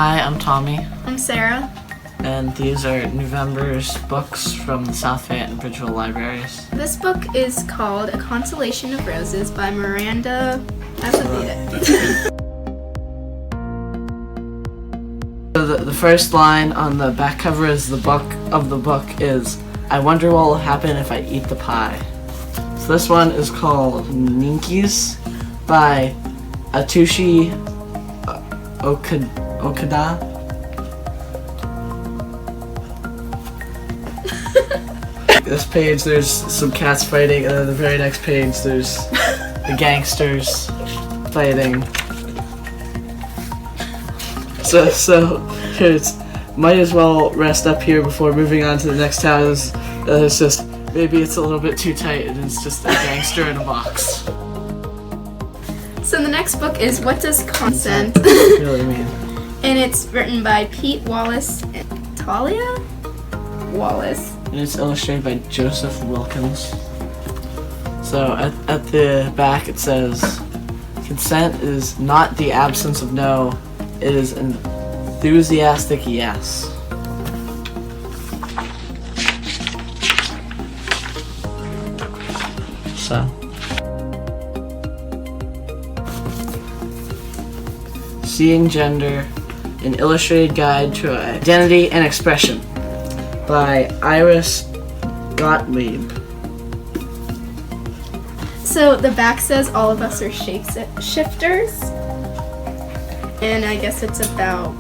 Hi, I'm Tommy, I'm Sarah. and these are November's books from the South Fayette and Bridgeville libraries. This book is called A Constellation of Roses by Miranda. I would read it. So the first line on the back cover is the book is, "I wonder what will happen if I eat the pie." So this one is called Ninkies by Atsushi Okada. This page, there's some cats fighting, and then the very next page, there's the gangsters fighting. So here's, might as well rest up here before moving on to the next town. It's just, maybe it's a little bit too tight, and it's just a gangster in a box. So the next book is What Does Consent? Really mean. And it's written by Pete Wallace and Talia Wallace. And it's illustrated by Joseph Wilkins. So at the back it says, "Consent is not the absence of no, it is an enthusiastic yes." So, Seeing Gender, an illustrated guide to identity and expression by Iris Gottlieb. So the back says all of us are shapeshifters. And I guess it's about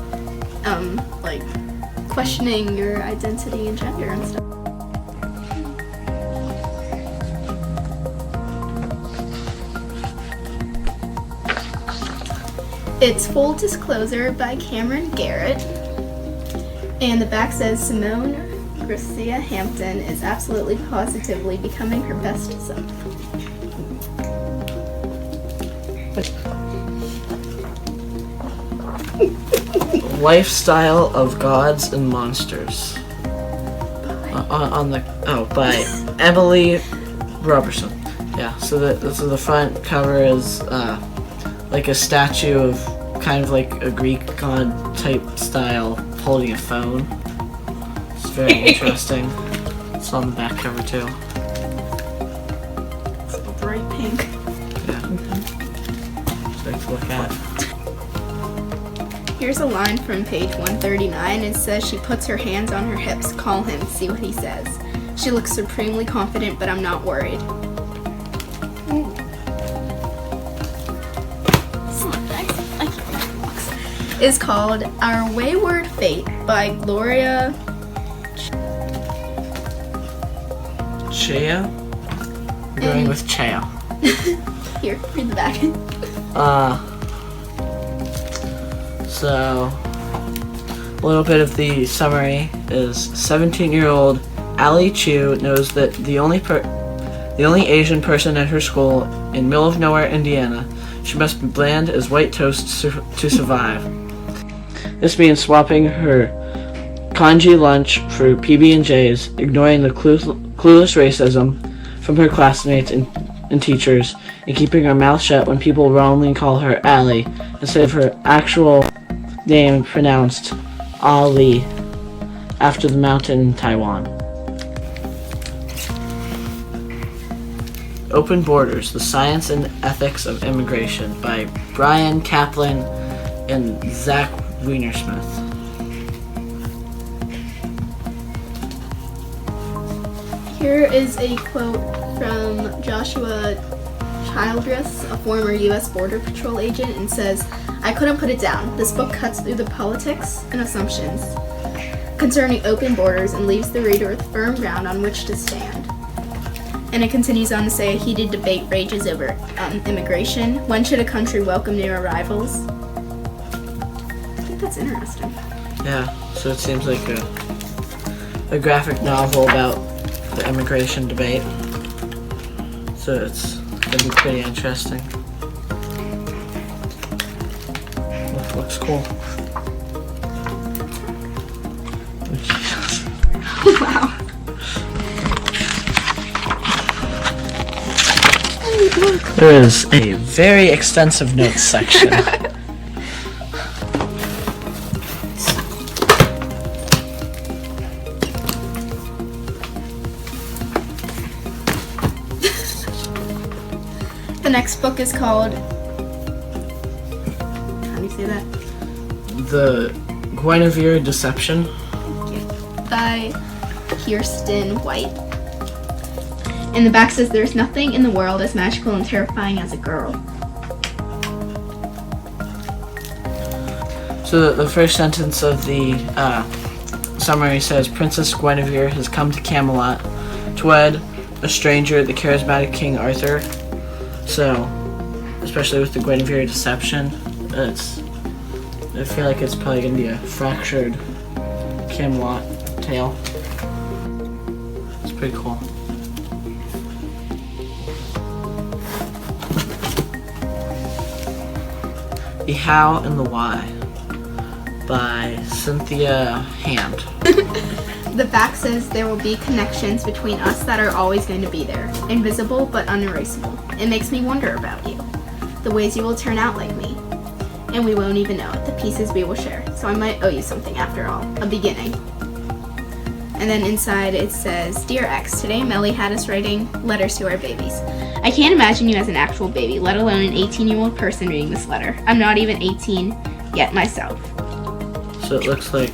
like questioning your identity and gender and stuff. It's Full Disclosure by Cameron Garrett. And the back says Simone Gracia Hampton is absolutely positively becoming her best self. Lifestyle of Gods and Monsters. By Emily Robertson. Yeah, so the front cover is like a statue of kind of like a Greek god type style holding a phone. It's very interesting. It's on the back cover too. It's a bright pink. Yeah. So to look at. Here's a line from page 139. It says, "She puts her hands on her hips. Call him, see what he says. She looks supremely confident, but I'm not worried." Is called Our Wayward Fate by Gloria Chea? We're going with Chea. Here, read the back. So a little bit of the summary is 17-year-old Ali Chu knows that the only Asian person at her school in middle of nowhere, Indiana, she must be bland as white toast to survive. This means swapping her congee lunch for PB&Js, ignoring the clueless racism from her classmates and teachers, and keeping her mouth shut when people wrongly call her Allie instead of her actual name pronounced Ali after the mountain in Taiwan. Open Borders, The Science and Ethics of Immigration by Brian Kaplan and Zach Wienersmith. Here is a quote from Joshua Childress, a former U.S. Border Patrol agent, and says, "I couldn't put it down. This book cuts through the politics and assumptions concerning open borders and leaves the reader with firm ground on which to stand." And it continues on to say, "A heated debate rages over immigration. When should a country welcome new arrivals?" I think that's interesting. Yeah, so it seems like a graphic novel about the immigration debate. So it's gonna be pretty interesting. Looks cool. Wow. There is a very extensive notes section. The next book is called, how do you say that? The Guinevere Deception. By Kirsten White. And the back says, there's nothing in the world as magical and terrifying as a girl. So the first sentence of the summary says, Princess Guinevere has come to Camelot to wed a stranger, the charismatic King Arthur. So, especially with the Guinevere Deception, I feel like it's probably going to be a fractured Camelot tale. It's pretty cool. The How and the Why by Cynthia Hand. The back says, there will be connections between us that are always going to be there, invisible but unerasable. It makes me wonder about you, the ways you will turn out like me, and we won't even know it, the pieces we will share. So I might owe you something after all, a beginning. And then inside it says, Dear X, today Melly had us writing letters to our babies. I can't imagine you as an actual baby, let alone an 18-year-old person reading this letter. I'm not even 18 yet myself. So it looks like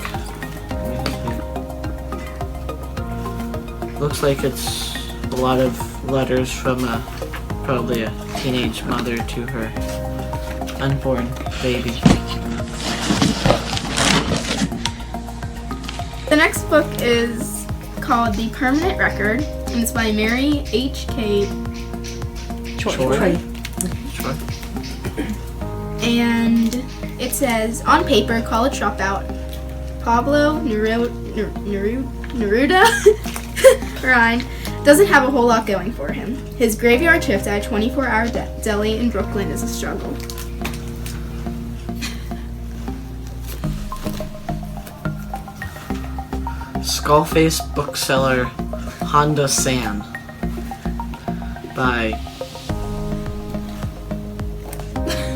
it's a lot of letters from probably a teenage mother to her unborn baby. The next book is called The Permanent Record, and it's by Mary H.K. Choi. And it says, on paper, college dropout Pablo Neruda Ryan doesn't have a whole lot going for him. His graveyard shift at a 24-hour deli in Brooklyn is a struggle. Skullface bookseller Honda San by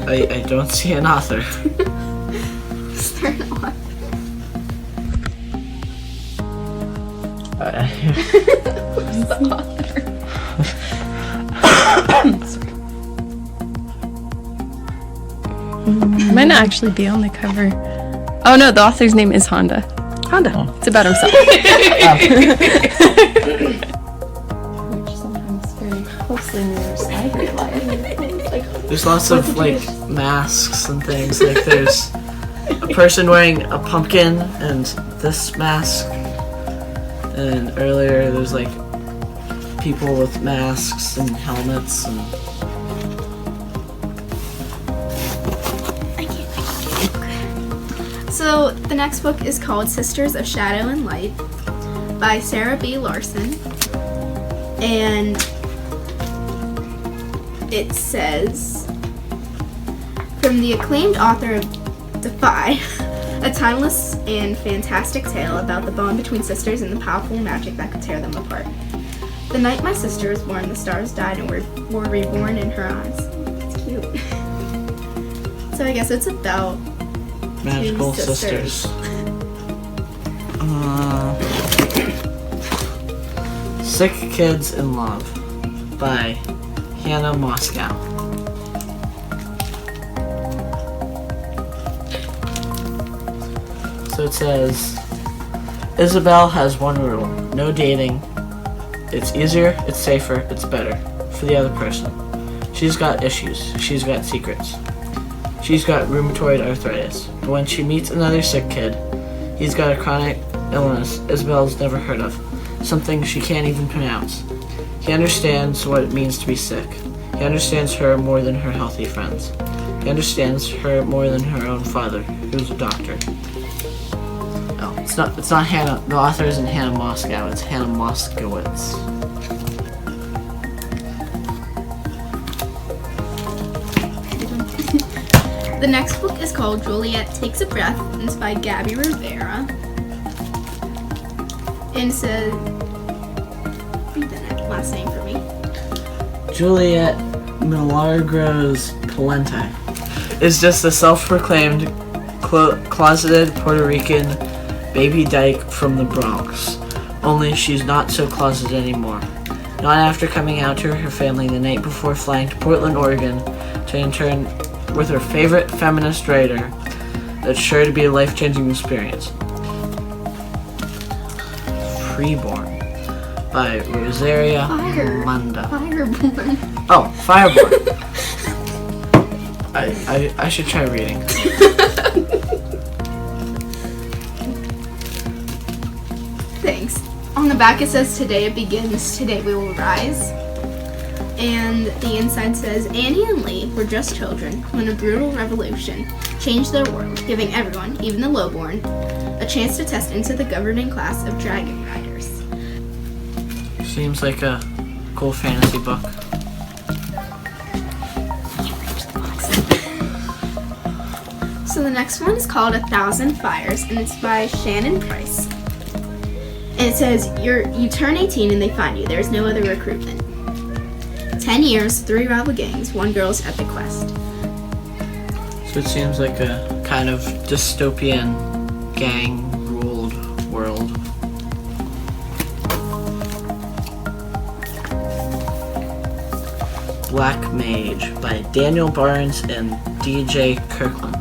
I don't see an author. Is there an author? Who's the author? Might not actually be on the cover. Oh no, the author's name is Honda. Honda. It's about himself. Which sometimes very closely mirrors library life. There's lots of like masks and things. Like there's a person wearing a pumpkin and this mask. And earlier there's like people with masks and helmets and So the next book is called Sisters of Shadow and Light by Sarah B. Larson. And it says, from the acclaimed author of Defy, a timeless and fantastic tale about the bond between sisters and the powerful magic that could tear them apart. The night my sister was born, the stars died and were reborn in her eyes. It's cute. So I guess it's about magical sisters. Sick Kids in Love by Hannah Moscow. So it says, Isabel has one rule, no dating. It's easier, it's safer, it's better for the other person. She's got issues, she's got secrets. She's got rheumatoid arthritis, but when she meets another sick kid, he's got a chronic illness Isabel's never heard of, something she can't even pronounce. He understands what it means to be sick. He understands her more than her healthy friends. He understands her more than her own father, who's a doctor. Oh, it's not Hannah, the author isn't Hannah Moscow, it's Hannah Moskowitz. The next book is called Juliet Takes a Breath, and it's by Gabby Rivera. And it says, read the last name for me. Juliet Milagros Polente is just a self-proclaimed closeted Puerto Rican baby dyke from the Bronx. Only she's not so closeted anymore. not after coming out to her family the night before flying to Portland, Oregon to intern with her favorite feminist writer. That's sure to be a life-changing experience. Freeborn by Rosaria Munda. Fireborn. Oh, Fireborn. I should try reading. Thanks. On the back it says, "Today it begins, today we will rise." And the inside says, "Annie and Lee were just children when a brutal revolution changed their world, giving everyone, even the lowborn, a chance to test into the governing class of dragon riders." Seems like a cool fantasy book. So the next one is called 1,000 Fires, and it's by Shannon Price. And it says, you turn 18 and they find you. There's no other recruitment. 10 years, 3 rival gangs, 1 girl's epic quest. So it seems like a kind of dystopian, gang-ruled world. Black Mage by Daniel Barnes and DJ Kirkland.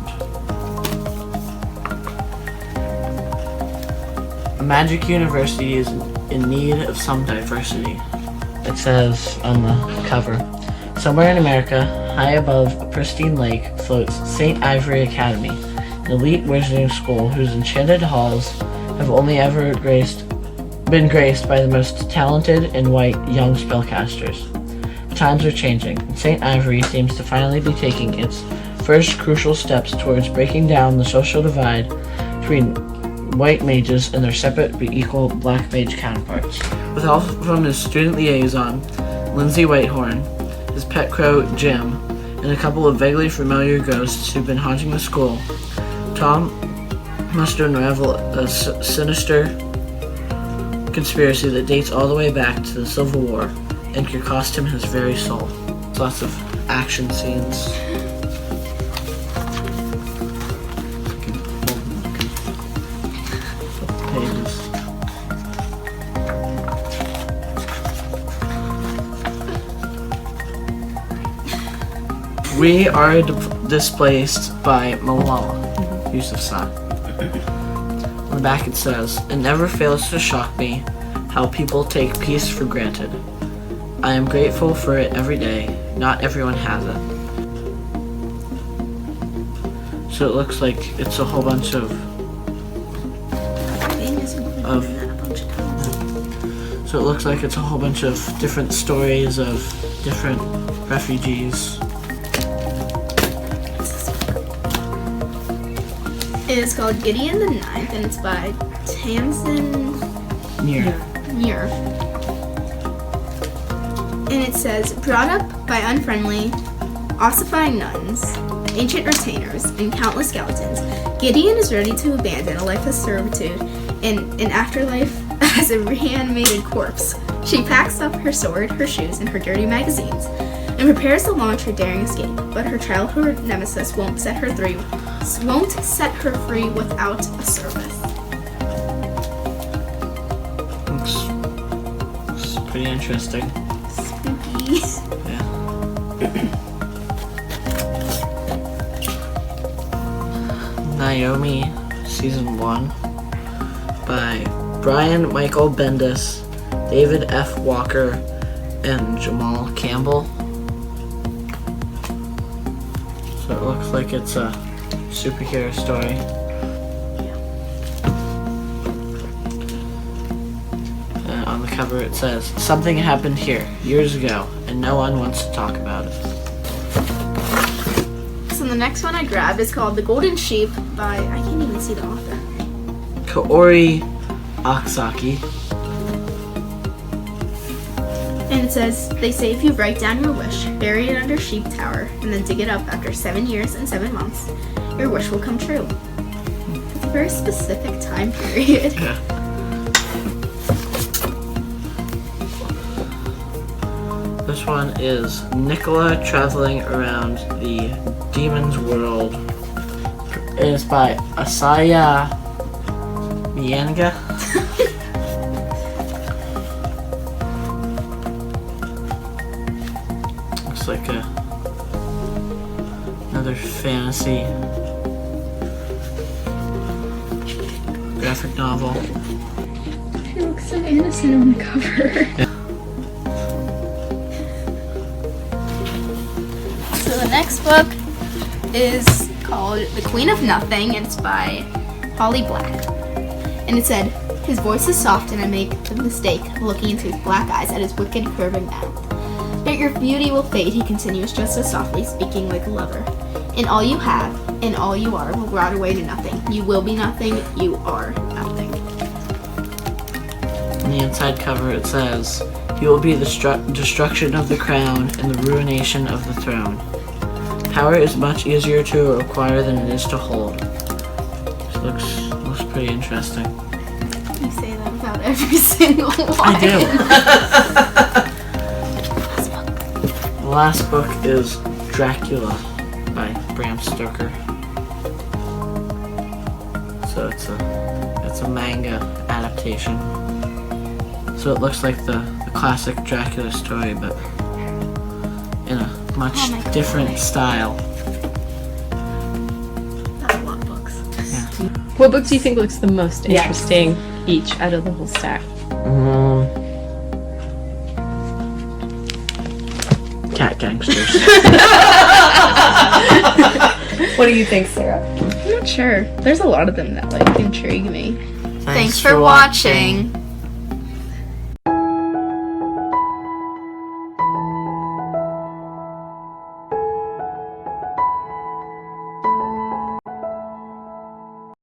A magic university is in need of some diversity. It says on the cover, somewhere in America, high above a pristine lake, floats St. Ivory Academy, an elite wizarding school whose enchanted halls have only ever been graced by the most talented and white young spellcasters. Times are changing, and St. Ivory seems to finally be taking its first crucial steps towards breaking down the social divide between white mages and their separate but equal black mage counterparts. With help from his student liaison, Lindsay Whitehorn, his pet crow, Jim, and a couple of vaguely familiar ghosts who've been haunting the school, Tom must unravel a sinister conspiracy that dates all the way back to the Civil War and could cost him his very soul. Lots of action scenes. Pages. We are displaced by Malala Yousafzai. On the back it says, "It never fails to shock me how people take peace for granted. I am grateful for it every day. Not everyone has it." So it looks like it's a whole bunch of So it looks like it's a whole bunch of different stories of different refugees. It is called Gideon the Ninth, and it's by Tamsin Muir. And it says, brought up by unfriendly, ossifying nuns, ancient retainers, and countless skeletons, Gideon is ready to abandon a life of servitude and an afterlife as a reanimated corpse. She packs up her sword, her shoes, and her dirty magazines, and prepares to launch her daring escape, but her childhood nemesis won't set her free without a service. Looks pretty interesting. Spooky. Yeah. Naomi, Season 1 by Brian Michael Bendis, David F. Walker, and Jamal Campbell. So it looks like it's a superhero story. And on the cover it says, "Something happened here years ago, and no one wants to talk about it." So the next one I grabbed is called The Golden Sheep by, I can't even see the author. Kaori Aksaki. And it says, they say if you write down your wish, bury it under Sheep Tower, and then dig it up after 7 years and 7 months, your wish will come true. It's a very specific time period. Yeah. This one is Nicola traveling around the demon's world. It is by Asaya Mienga. looks like another fantasy graphic novel. She looks so innocent on the cover. So the next book is called The Queen of Nothing, and it's by Holly Black. And it said, his voice is soft and I make the mistake of looking into his black eyes at his wicked curving mouth. But your beauty will fade, he continues just as softly, speaking like a lover. And all you have, and all you are, will rot away to nothing. You will be nothing, you are nothing. On the inside cover it says, you will be the destruction of the crown and the ruination of the throne. Power is much easier to acquire than it is to hold. This looks pretty interesting. You say that about every single one. I do. The last book is Dracula by Bram Stoker. So it's a manga adaptation. So it looks like the classic Dracula story, but in a much different style. That's a lot of books. Yeah. What book do you think looks the most interesting each out of the whole stack? Cat Gangsters. What do you think, Sarah? I'm not sure. There's a lot of them that intrigue me. Thanks for watching.